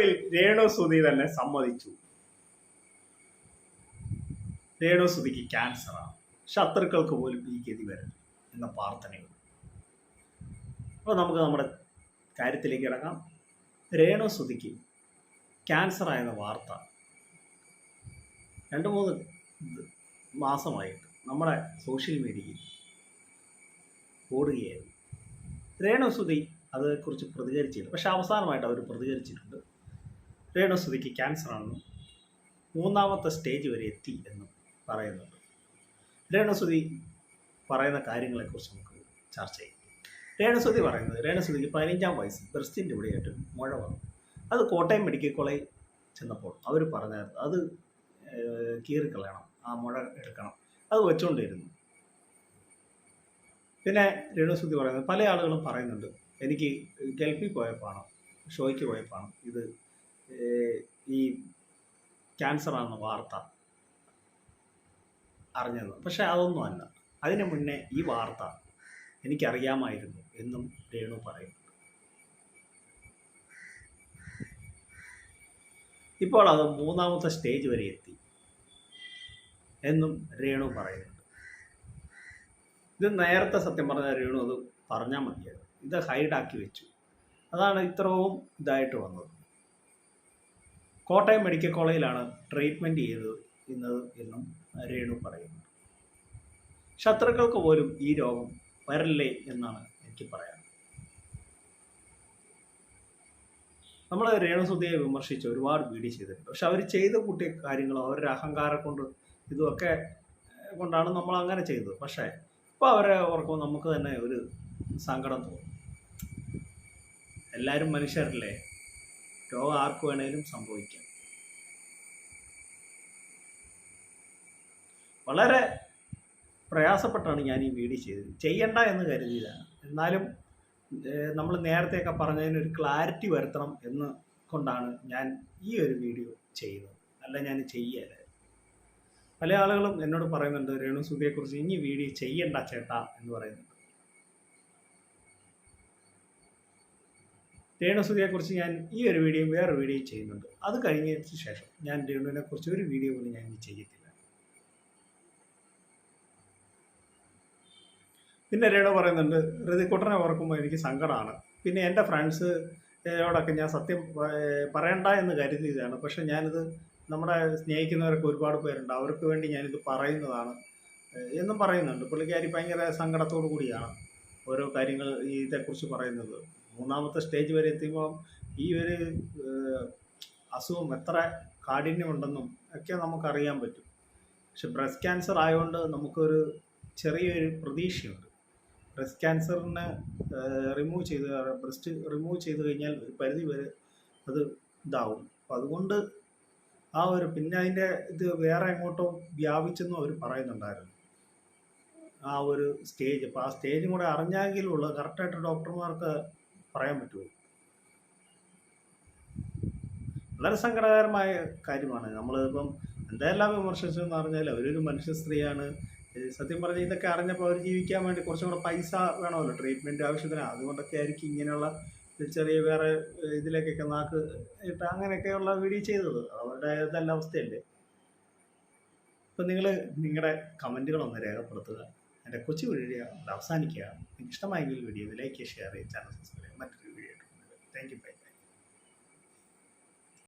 ഒടുവിൽ രേണുസുതി തന്നെ സമ്മതിച്ചു. രേണുസുതിക്ക് ക്യാൻസറാണ്, ശത്രുക്കൾക്ക് പോലും ഈ ഗതി വരും എന്ന പ്രാർത്ഥനയുണ്ട്. അപ്പോൾ നമുക്ക് നമ്മുടെ കാര്യത്തിലേക്ക് ഇറങ്ങാം. രേണുസുതിക്ക് ക്യാൻസറായെന്ന വാർത്ത 2-3 മാസമായിട്ട് നമ്മുടെ സോഷ്യൽ മീഡിയയിൽ ഓടുകയായിരുന്നു. രേണുസുതി അതേക്കുറിച്ച് പ്രതികരിച്ചില്ല. പക്ഷെ അവസാനമായിട്ട് അവർ പ്രതികരിച്ചിട്ടുണ്ട്. രേണുസുതിക്ക് ക്യാൻസറാണെന്നും 3ാമത്തെ സ്റ്റേജ് വരെ എത്തി എന്നും പറയുന്നുണ്ട്. രേണുസുതി പറയുന്ന കാര്യങ്ങളെക്കുറിച്ച് നമുക്ക് ചർച്ച ചെയ്യാം. രേണുസുതി പറയുന്നത്, രേണുസുതിക്ക് 15ാം വയസ്സിൽ ബ്രസ്റ്റിൻ്റെ ഇവിടെയായിട്ട് മുഴ വന്നു. അത് കോട്ടയം മെഡിക്കൽ കോളേജ് ചെന്നപ്പോൾ അവർ പറഞ്ഞായിരുന്നു അത് കീറിക്കളയണം, ആ മുഴ എടുക്കണം. അത് വെച്ചുകൊണ്ടിരുന്നു. പിന്നെ രേണുസുതി പറയുന്നത്, പല ആളുകളും പറയുന്നുണ്ട് എനിക്ക് ഗൾഫിൽ പോയപ്പോഴാണ്, ഷോയ്ക്ക് പോയപ്പോഴാണ് ഇത് ഈ ക്യാൻസറാണെന്ന വാർത്ത അറിഞ്ഞത്. പക്ഷെ അതൊന്നും അല്ല, അതിനു മുന്നേ ഈ വാർത്ത എനിക്കറിയാമായിരുന്നു എന്നും രേണു പറയുന്നു. ഇപ്പോൾ അത് 3ാമത്തെ സ്റ്റേജ് വരെ എത്തി എന്നും രേണു പറയുന്നുണ്ട്. ഇത് നേരത്തെ സത്യം പറഞ്ഞ രേണു അത് പറഞ്ഞാൽ മതിയായിരുന്നു. ഇത് ഹൈഡാക്കി വെച്ചു. അതാണ് ഇത്രയും ഇതായിട്ട് വന്നത്. കോട്ടയം മെഡിക്കൽ കോളേജിലാണ് ട്രീറ്റ്മെൻറ്റ് ചെയ്യുന്നത് എന്നും രേണു പറയുന്നു. ശത്രുക്കൾക്ക് പോലും ഈ രോഗം വരല്ലേ എന്നാണ് എനിക്ക് പറയാൻ. നമ്മൾ രേണുസുതിയെ വിമർശിച്ച് ഒരുപാട് വീഡിയോ ചെയ്തിട്ടുണ്ട്. പക്ഷെ അവർ ചെയ്ത കൂട്ടിയ കാര്യങ്ങളും അവരുടെ അഹങ്കാരം കൊണ്ട് ഇതുമൊക്കെ കൊണ്ടാണ് നമ്മൾ അങ്ങനെ ചെയ്തത്. പക്ഷേ ഇപ്പോൾ അവരെ ഓർക്കുമ്പോൾ നമുക്ക് തന്നെ ഒരു സങ്കടം തോന്നും. എല്ലാവരും മനുഷ്യരല്ലേ, രോഗം ആർക്ക് വേണേലും സംഭവിക്കാം. വളരെ പ്രയാസപ്പെട്ടാണ് ഞാൻ ഈ വീഡിയോ ചെയ്തത്. ചെയ്യണ്ട എന്ന് കരുതിയതാണ്. എന്നാലും നമ്മൾ നേരത്തെയൊക്കെ പറഞ്ഞതിനൊരു ക്ലാരിറ്റി വരുത്തണം എന്ന് കൊണ്ടാണ് ഞാൻ ഈ ഒരു വീഡിയോ ചെയ്യുന്നത്. അല്ല ഞാൻ ചെയ്യല്ല. പല ആളുകളും എന്നോട് പറയുന്നുണ്ട് രേണുസുതിയെക്കുറിച്ച് ഇനി വീഡിയോ ചെയ്യണ്ട ചേട്ടാ എന്ന് പറയുന്നുണ്ട്. രേണുസുതിയെക്കുറിച്ച് ഞാൻ ഈ ഒരു വീഡിയോ വേറെ വീഡിയോ ചെയ്യുന്നുണ്ട്. അത് കഴിഞ്ഞതിന് ശേഷം ഞാൻ രേണുവിനെ കുറിച്ച് ഒരു വീഡിയോ പോലും ഞാൻ ഇനി ചെയ്യത്തില്ല. പിന്നെ രേണു പറയുന്നുണ്ട്, ഋതിക്കുട്ടനെ ഓർക്കുമ്പോൾ എനിക്ക് സങ്കടമാണ്. പിന്നെ എൻ്റെ ഫ്രണ്ട്സിനോടൊക്കെ ഞാൻ സത്യം പറയണ്ട എന്ന് കരുതിയതാണ്. പക്ഷെ ഞാനിത് നമ്മുടെ സ്നേഹിക്കുന്നവരൊക്കെ ഒരുപാട് പേരുണ്ട്, അവർക്ക് വേണ്ടി ഞാനിത് പറയുന്നതാണ് എന്നും പറയുന്നുണ്ട്. പുള്ളിക്കാരി ഭയങ്കര സങ്കടത്തോടു കൂടിയാണ് ഓരോ കാര്യങ്ങൾ ഇതേക്കുറിച്ച് പറയുന്നത്. 3ാമത്തെ സ്റ്റേജ് വരെ എത്തുമ്പോൾ ഈ ഒരു അസുഖം എത്ര കാഠിന്യമുണ്ടെന്നും ഒക്കെ നമുക്കറിയാൻ പറ്റും. പക്ഷെ ബ്രസ്റ്റ് ക്യാൻസർ ആയതുകൊണ്ട് നമുക്കൊരു ചെറിയൊരു പ്രതീക്ഷയുണ്ട്. ബ്രസ്റ്റ് ക്യാൻസറിനെ ബ്രസ്റ്റ് റിമൂവ് ചെയ്ത് കഴിഞ്ഞാൽ ഒരു പരിധി വരെ അത് ഇതാവും. അപ്പം അതുകൊണ്ട് ആ ഒരു പിന്നെ അതിൻ്റെ ഇത് വേറെ എങ്ങോട്ടോ വ്യാപിച്ചെന്നും അവർ പറയുന്നുണ്ടായിരുന്നു ആ ഒരു സ്റ്റേജ്. അപ്പോൾ ആ സ്റ്റേജും കൂടെ അറിഞ്ഞെങ്കിലുള്ള കറക്റ്റായിട്ട് ഡോക്ടർമാർക്ക് പറയാൻ പറ്റുമോ. വളരെ സങ്കടകരമായ കാര്യമാണ്. നമ്മളിപ്പം എന്തെല്ലാം വിമർശിച്ചെന്ന് പറഞ്ഞാൽ അവരൊരു മനുഷ്യ സ്ത്രീയാണ്. സത്യം പറഞ്ഞാൽ ഇതൊക്കെ അറിഞ്ഞപ്പോൾ അവർ ജീവിക്കാൻ വേണ്ടി കുറച്ചും കൂടെ പൈസ വേണമല്ലോ, ട്രീറ്റ്മെൻറ്റ് ആവശ്യത്തിന്. അതുകൊണ്ടൊക്കെ ആയിരിക്കും ഇങ്ങനെയുള്ള ചെറിയ വേറെ ഇതിലേക്കൊക്കെ നാക്ക് ഇട്ട് അങ്ങനെയൊക്കെയുള്ള വീഡിയോ ചെയ്തത്. അവരുടെ ഇതെല്ലാം അവസ്ഥയല്ലേ. അപ്പം നിങ്ങൾ നിങ്ങളുടെ കമൻറ്റുകളൊന്ന് രേഖപ്പെടുത്തുക. എൻ്റെ കൊച്ചു വീഡിയോ അവസാനിക്കുക. നിങ്ങൾക്ക് ഇഷ്ടമായെങ്കിൽ വീഡിയോ ലൈക്ക്, ഷെയർ ചെയ്യുക, ചാനൽ സബ്സ്ക്രൈബ് ചെയ്യുക. മറ്റൊരു വീഡിയോ. Thank you.